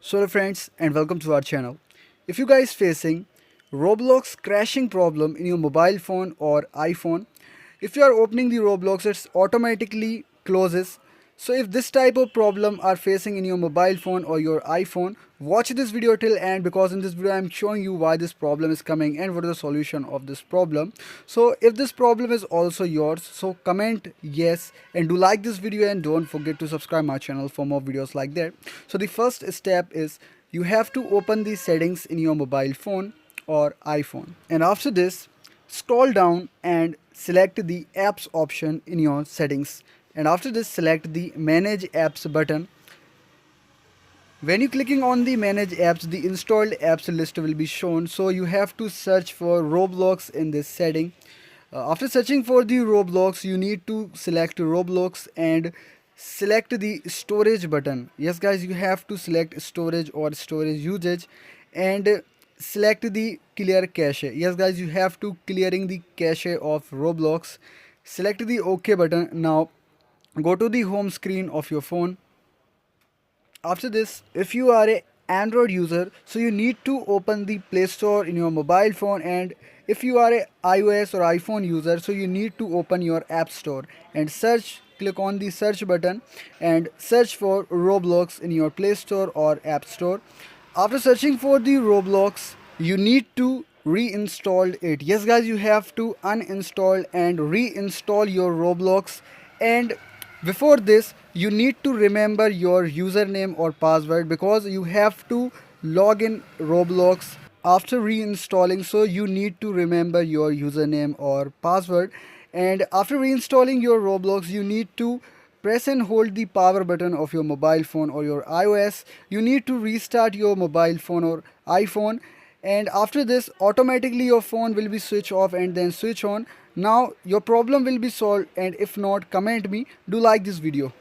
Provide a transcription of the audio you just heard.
So hello friends and welcome to our channel. If you guys facing Roblox crashing problem in your mobile phone or iPhone, if you are opening the Roblox it automatically closes. So if this type of problem are facing in your mobile phone or your iPhone, watch this video till end because in this video I am showing you why this problem is coming and what is the solution of this problem. So if this problem is also yours, so comment yes and do like this video and don't forget to subscribe my channel for more videos like that. So the first step is you have to open the settings in your mobile phone or iPhone, and after this scroll down and select the apps option in your settings, and after this select the manage apps button. When you clicking on the manage apps, the installed apps list will be shown, so you have to search for Roblox in this setting. After searching for the Roblox, you need to select Roblox and select the storage button. Yes guys, you have to select storage or storage usage and select the clear cache. Yes guys, you have to clearing the cache of Roblox. Select the OK button. Now go to the home screen of your phone. After this, if you are a Android user, so you need to open the Play Store in your mobile phone, and if you are a iOS or iPhone user, so you need to open your App Store and search, click on the search button and search for Roblox in your Play Store or App Store. After searching for the Roblox, you need to reinstall it. Yes guys, you have to uninstall and reinstall your Roblox, and before this you need to remember your username or password because you have to log in Roblox after reinstalling, so you need to remember your username or password. And after reinstalling your Roblox, you need to press and hold the power button of your mobile phone or your iOS. You need to restart your mobile phone or iPhone, and after this automatically your phone will be switch off and then switch on. Now your problem will be solved, and if not, comment me. Do like this video.